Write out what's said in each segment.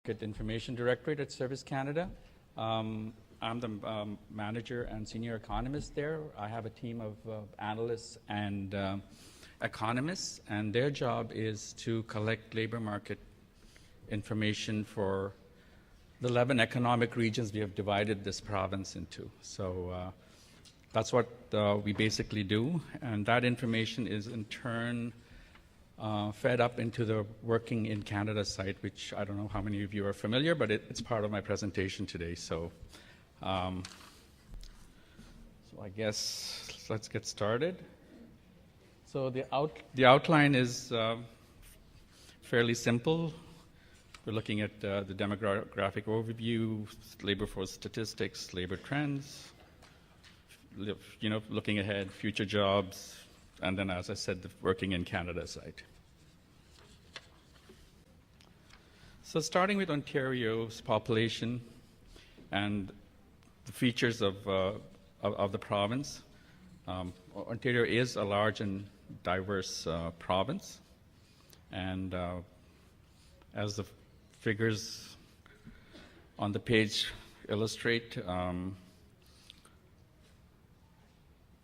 Information Directorate at Service Canada. I'm the manager and senior economist there. I have a team of analysts and economists, and their job is to collect labor market information for the 11 economic regions we have divided this province into. So that's what we basically do, and that information is in turn fed up into the Working in Canada site, which I don't know how many of you are familiar, but it's part of my presentation today. So, I guess let's get started. So the outline is fairly simple. We're looking at the demographic overview, labor force statistics, labor trends, looking ahead, future jobs, and then, as I said, the Working in Canada site. So starting with Ontario's population and the features of the province, Ontario is a large and diverse province, and as the figures on the page illustrate,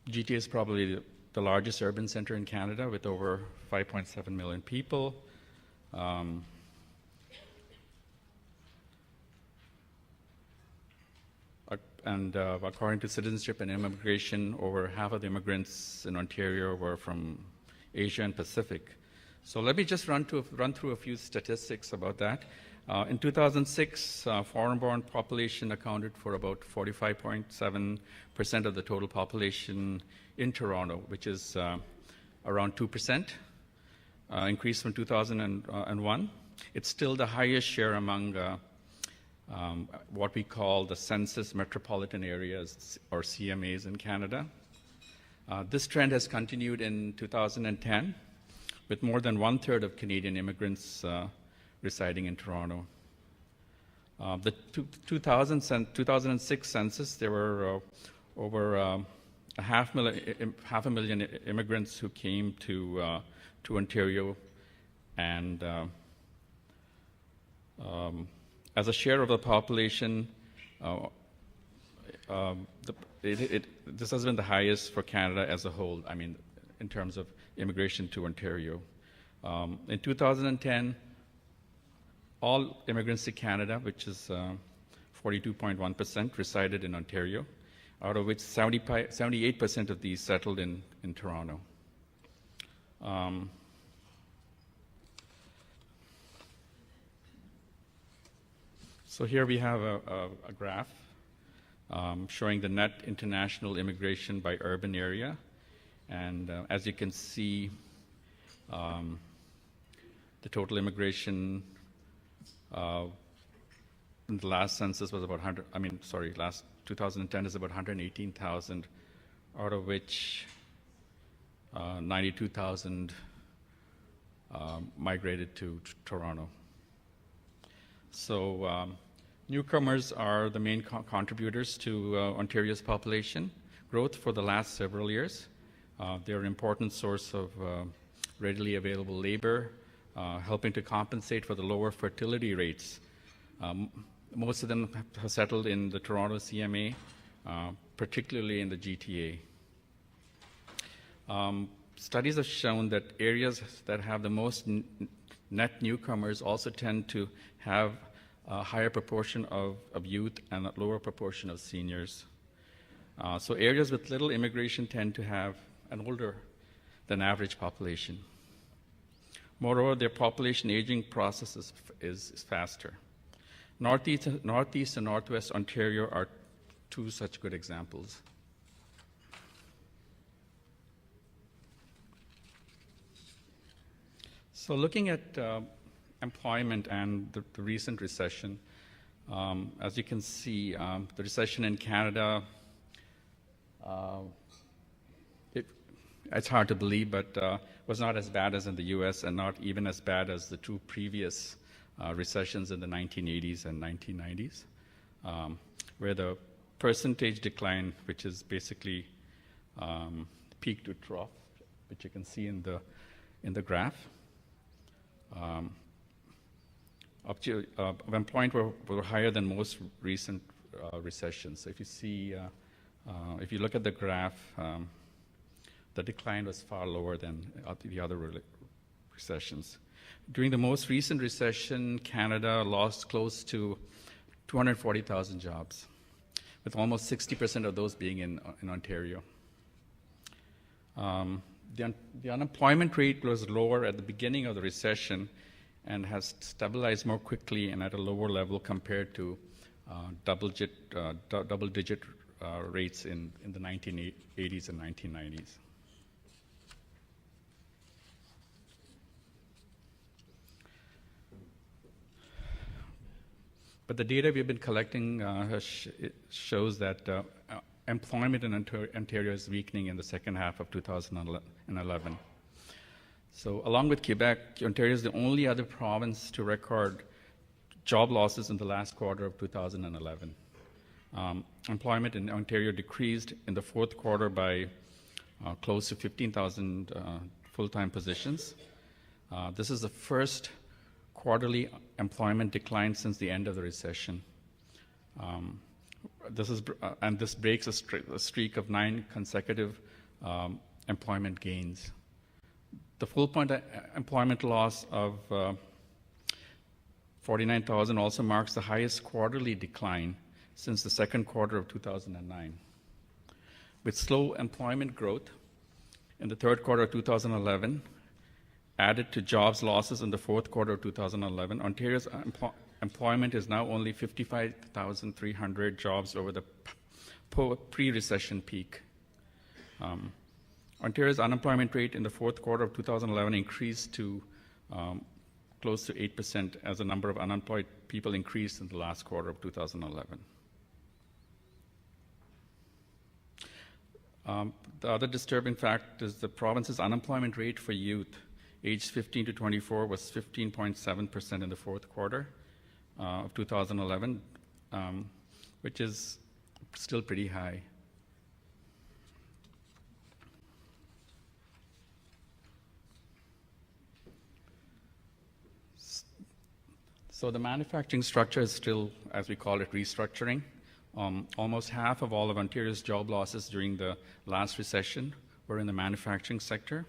GTA is probably the largest urban center in Canada with over 5.7 million people. And according to Citizenship and Immigration, over half of the immigrants in Ontario were from Asia and Pacific. So let me just run through a few statistics about that. In 2006, foreign-born population accounted for about 45.7% of the total population in Toronto, which is around 2%, increase from 2001. It's still the highest share among what we call the census metropolitan areas, or CMAs, in Canada. This trend has continued in 2010, with more than one-third of Canadian immigrants residing in Toronto. The 2006 census, there were over half a million immigrants who came to Ontario, and as a share of the population, this has been the highest for Canada as a whole, I mean, in terms of immigration to Ontario. In 2010, all immigrants to Canada, which is 42.1%, resided in Ontario, out of which 78% of these settled in Toronto. So here we have a graph showing the net international immigration by urban area. And as you can see, the total immigration in the last census was about 2010 is about 118,000, out of which 92,000 migrated to Toronto. So newcomers are the main contributors to Ontario's population growth for the last several years. They're an important source of readily available labor, helping to compensate for the lower fertility rates. Most of them have settled in the Toronto CMA, particularly in the GTA. Studies have shown that areas that have the most net newcomers also tend to have a higher proportion of youth and a lower proportion of seniors. So areas with little immigration tend to have an older than average population. Moreover, their population aging process is faster. Northeast and Northwest Ontario are two such good examples. So looking at employment and the recent recession, as you can see, the recession in Canada, it's hard to believe, but was not as bad as in the US, and not even as bad as the two previous recessions in the 1980s and 1990s, where the percentage decline, which is basically peak to trough, which you can see in the graph, of employment were higher than most recent recessions. So if you see, if you look at the graph, the decline was far lower than the other recessions. During the most recent recession, Canada lost close to 240,000 jobs, with almost 60% of those being in Ontario. The unemployment rate was lower at the beginning of the recession and has stabilized more quickly and at a lower level compared to double-digit rates in the 1980s and 1990s. But the data we've been collecting shows that employment in Ontario is weakening in the second half of 2011. So along with Quebec, Ontario is the only other province to record job losses in the last quarter of 2011. Employment in Ontario decreased in the fourth quarter by close to 15,000 full-time positions. This is the first quarterly employment decline since the end of the recession. This breaks a streak of 9 consecutive employment gains. The full-point employment loss of 49,000 also marks the highest quarterly decline since the second quarter of 2009. With slow employment growth in the third quarter of 2011, added to jobs losses in the fourth quarter of 2011, Ontario's employment is now only 55,300 jobs over the pre-recession peak. Ontario's unemployment rate in the fourth quarter of 2011 increased to close to 8% as the number of unemployed people increased in the last quarter of 2011. The other disturbing fact is the province's unemployment rate for youth aged 15 to 24 was 15.7% in the fourth quarter of 2011, which is still pretty high. So the manufacturing structure is still, as we call it, restructuring. Almost half of all of Ontario's job losses during the last recession were in the manufacturing sector.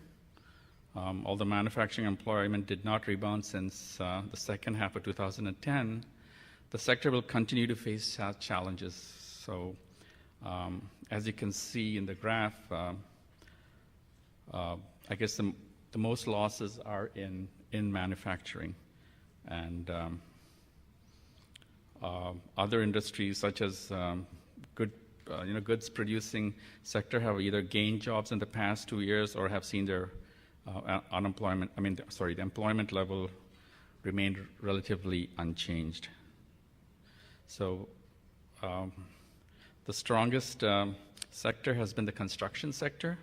Although manufacturing employment did not rebound since the second half of 2010, the sector will continue to face challenges. So as you can see in the graph, I guess the most losses are in manufacturing. And other industries such as goods producing sector have either gained jobs in the past 2 years or have seen their the employment level remained relatively unchanged. So the strongest sector has been the construction sector.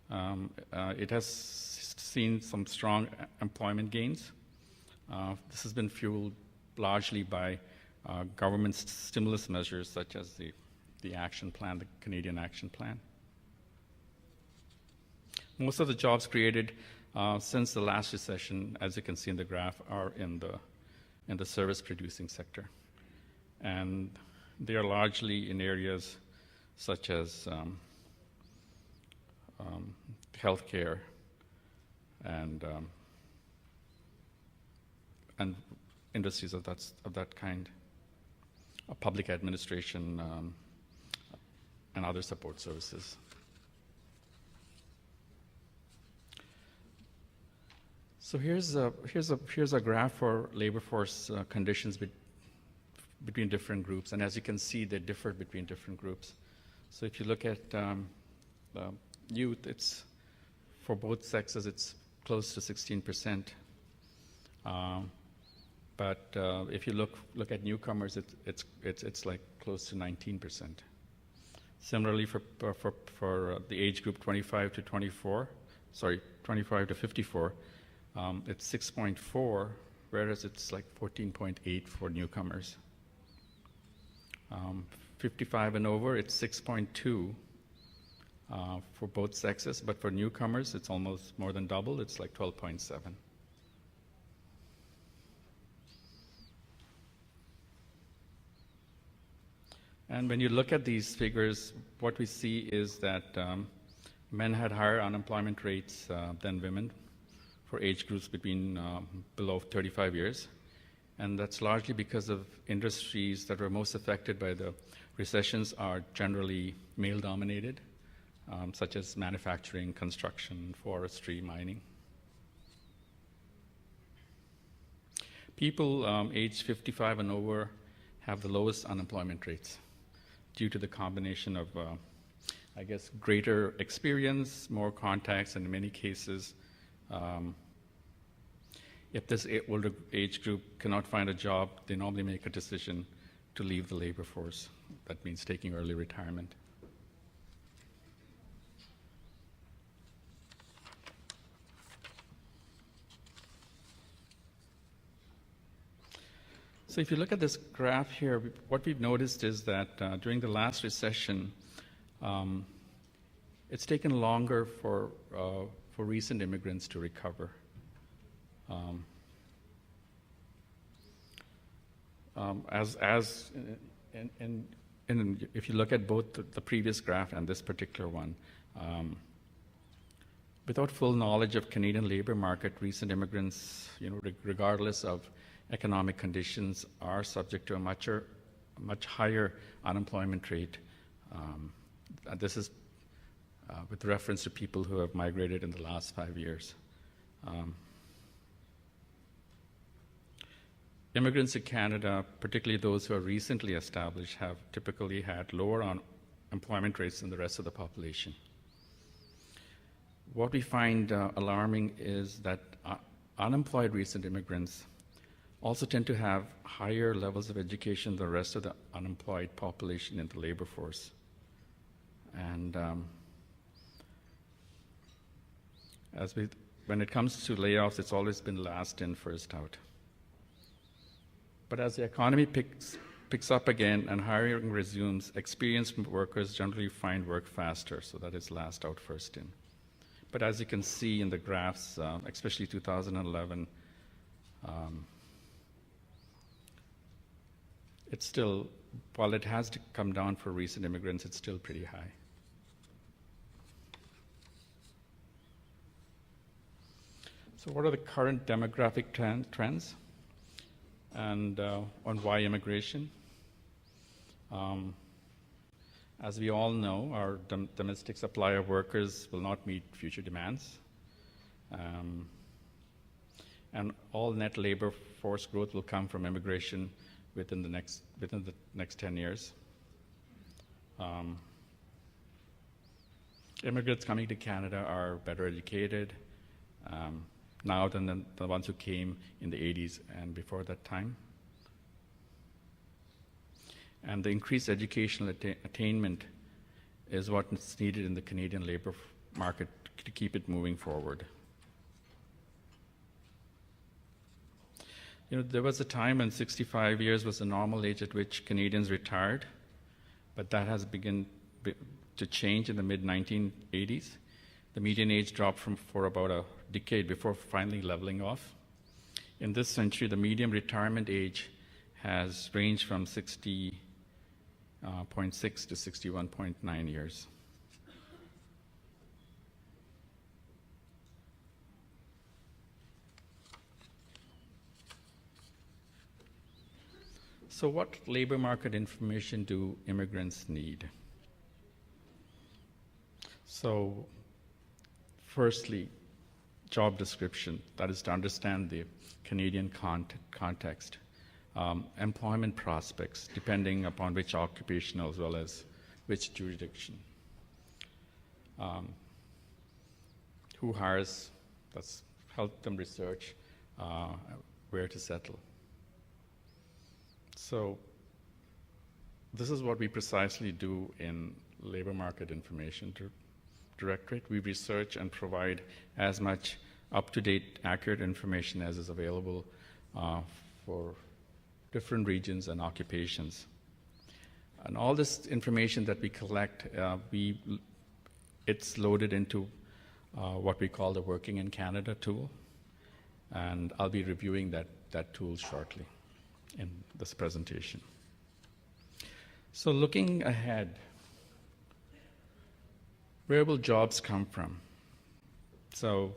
It has seen some strong employment gains. This has been fueled largely by government stimulus measures such as the action plan, the Canadian Action Plan. Most of the jobs created since the last recession, as you can see in the graph, are in the service-producing sector, and they are largely in areas such as healthcare and industries of that kind, public administration, and other support services. So here's a graph for labor force conditions between different groups, and as you can see, they differ between different groups. So if you look at youth, it's for both sexes, it's close to 16%. But if you look at newcomers, it's like close to 19%. Similarly, for the age group 25 to 54, it's 6.4, whereas it's like 14.8 for newcomers. 55 and over, it's 6.2 for both sexes, but for newcomers, it's almost more than double. It's like 12.7. And when you look at these figures, what we see is that men had higher unemployment rates than women for age groups between below 35 years. And that's largely because of industries that were most affected by the recessions are generally male-dominated, such as manufacturing, construction, forestry, mining. People aged 55 and over have the lowest unemployment rates due to the combination of, I guess, greater experience, more contacts, and in many cases, if this older age group cannot find a job, they normally make a decision to leave the labor force. That means taking early retirement. So if you look at this graph here, what we've noticed is that during the last recession, it's taken longer for recent immigrants to recover. If you look at both the previous graph and this particular one, without full knowledge of Canadian labor market, recent immigrants, regardless of economic conditions, are subject to a much higher unemployment rate. This is with reference to people who have migrated in the last 5 years. Immigrants in Canada, particularly those who are recently established, have typically had lower employment rates than the rest of the population. What we find alarming is that unemployed recent immigrants also tend to have higher levels of education than the rest of the unemployed population in the labor force. And when it comes to layoffs, it's always been last in, first out. But as the economy picks up again and hiring resumes, experienced workers generally find work faster, so that is last out, first in. But as you can see in the graphs, especially 2011, it's still, while it has to come down for recent immigrants, it's still pretty high. So what are the current demographic trends? And on why immigration? As we all know, our domestic supply of workers will not meet future demands. And all net labor force growth will come from immigration within the next 10 years. Immigrants coming to Canada are better educated now than the ones who came in the 80s and before that time. And the increased educational attainment is what is needed in the Canadian labor market to keep it moving forward. There was a time when 65 years was the normal age at which Canadians retired, but that has begun to change in the mid-1980s. The median age dropped for about a decade before finally leveling off. In this century, the median retirement age has ranged from 60.6 to 61.9 years. So what labor market information do immigrants need? So firstly, job description, that is to understand the Canadian context. Employment prospects, depending upon which occupation as well as which jurisdiction. Who hires, that's help them research where to settle. So this is what we precisely do in Labor Market Information Directorate. We research and provide as much up-to-date, accurate information as is available for different regions and occupations. And all this information that we collect, it's loaded into what we call the Working in Canada tool. And I'll be reviewing that tool shortly in this presentation. So looking ahead, where will jobs come from? So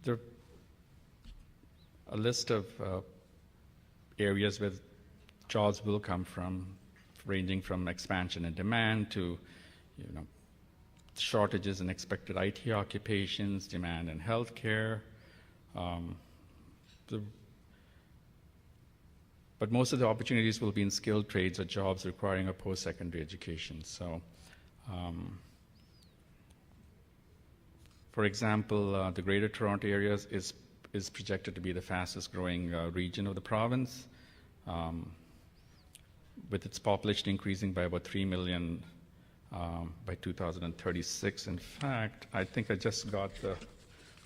there are a list of areas where jobs will come from, ranging from expansion in demand to, shortages in expected IT occupations, demand in healthcare. But most of the opportunities will be in skilled trades or jobs requiring a post-secondary education. So, for example, the Greater Toronto area is projected to be the fastest growing region of the province, with its population increasing by about 3 million by 2036. In fact, I think I just got the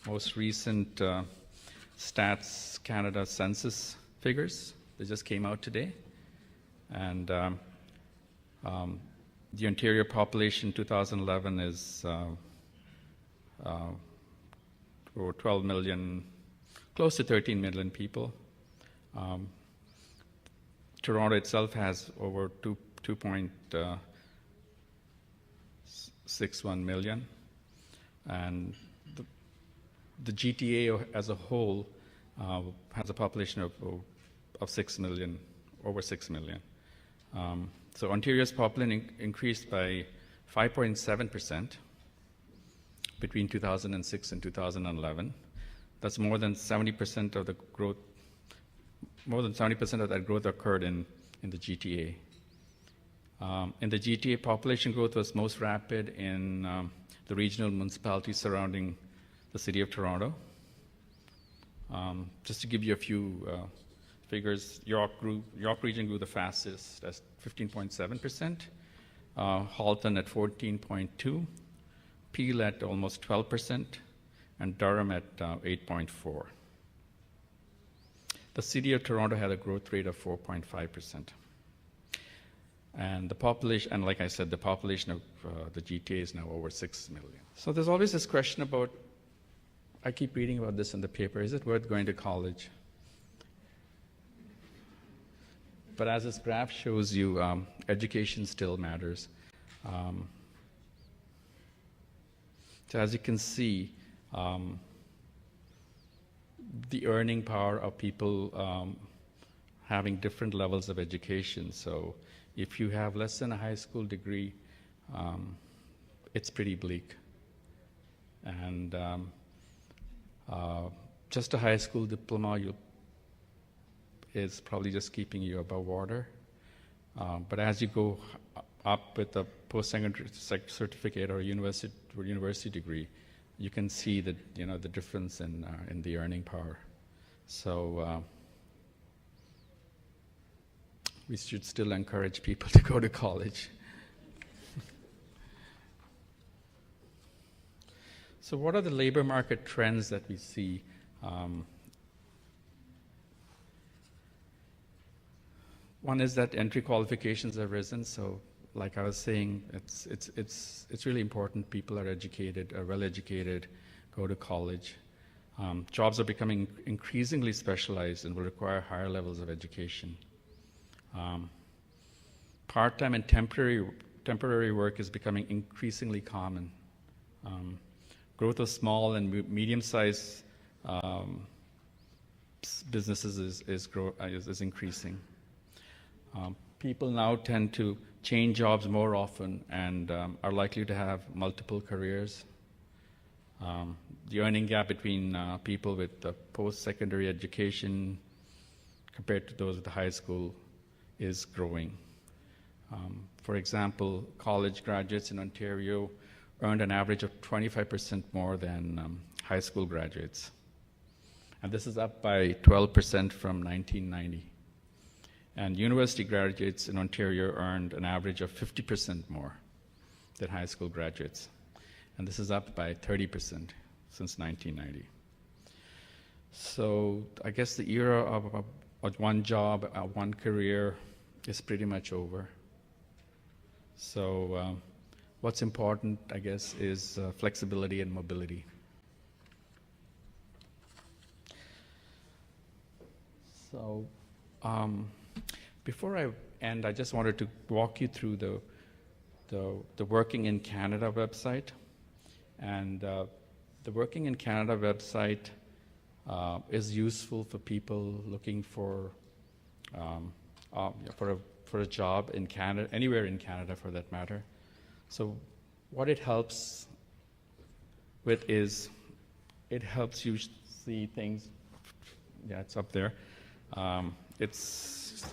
most recent Stats Canada census figures. They just came out today. And the Ontario population in 2011 is over 12 million, close to 13 million people. Toronto itself has over 2.61 million. And the GTA as a whole has a population of 6 million, over 6 million. So Ontario's population increased by 5.7% between 2006 and 2011. That's more than 70% of the growth. More than 70% of that growth occurred in the GTA. In the GTA, population growth was most rapid in the regional municipalities surrounding the city of Toronto. Just to give you a few figures, York region grew the fastest, at 15.7%, Halton at 14.2%, Peel at almost 12%, and Durham at 8.4%. The city of Toronto had a growth rate of 4.5%. And the population, and like I said, the population of the GTA is now over 6 million. So there's always this question about, I keep reading about this in the paper, is it worth going to college? But as this graph shows you, education still matters. So as you can see, the earning power of people having different levels of education. So if you have less than a high school degree, it's pretty bleak. And just a high school diploma is probably just keeping you above water. But as you go up with a post-secondary certificate or university degree, you can see that the difference in the earning power. So we should still encourage people to go to college. So what are the labor market trends that we see? One is that entry qualifications have risen. So, like I was saying, it's really important people are educated, are well educated, go to college. Jobs are becoming increasingly specialized and will require higher levels of education. Part-time and temporary work is becoming increasingly common. Growth of small and medium-sized businesses is increasing. People now tend to change jobs more often and are likely to have multiple careers. The earning gap between people with post-secondary education compared to those with high school is growing. For example, college graduates in Ontario earned an average of 25% more than high school graduates. And this is up by 12% from 1990. And university graduates in Ontario earned an average of 50% more than high school graduates. And this is up by 30% since 1990. So I guess the era of one job, one career is pretty much over. So what's important, I guess, is flexibility and mobility. So Before I end, I just wanted to walk you through the Working in Canada website. And the Working in Canada website is useful for people looking for a job in Canada, anywhere in Canada for that matter. So what it helps with is it helps you see things. Yeah, it's up there. It's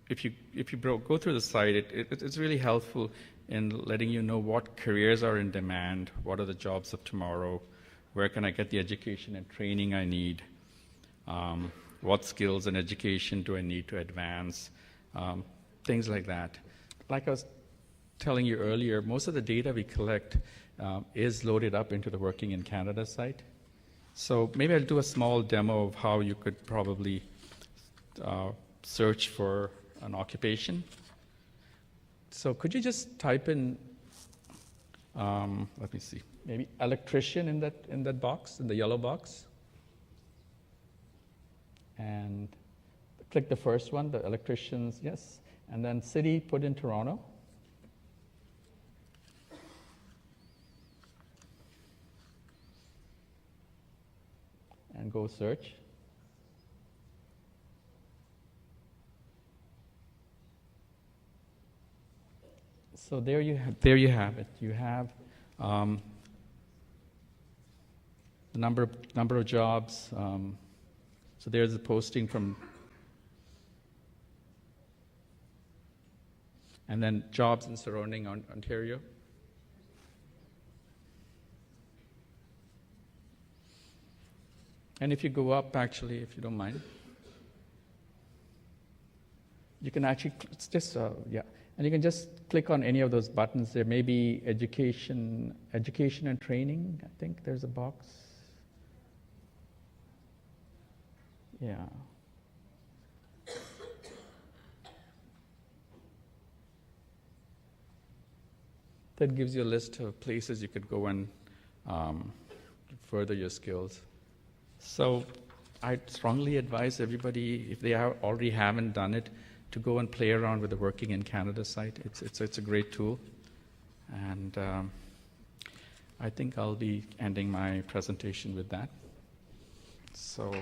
if you go through the site, it's really helpful in letting you know what careers are in demand, what are the jobs of tomorrow, where can I get the education and training I need, what skills and education do I need to advance, things like that. Like I was telling you earlier, most of the data we collect is loaded up into the Working in Canada site. So maybe I'll do a small demo of how you could probably search for an occupation. So could you just type in, let me see, maybe electrician in that box, in the yellow box, and click the first one, the electricians, yes, and then city, put in Toronto. And go search. So there you have it. You have the number of jobs. So there's a posting from, and then jobs in surrounding Ontario. And if you go up, actually, if you don't mind, you can actually, it's just, yeah, and you can just click on any of those buttons. There may be education and training. I think there's a box. Yeah. That gives you a list of places you could go and further your skills. So I strongly advise everybody, if they already haven't done it, to go and play around with the Working in Canada site. It's a great tool. And I think I'll be ending my presentation with that. So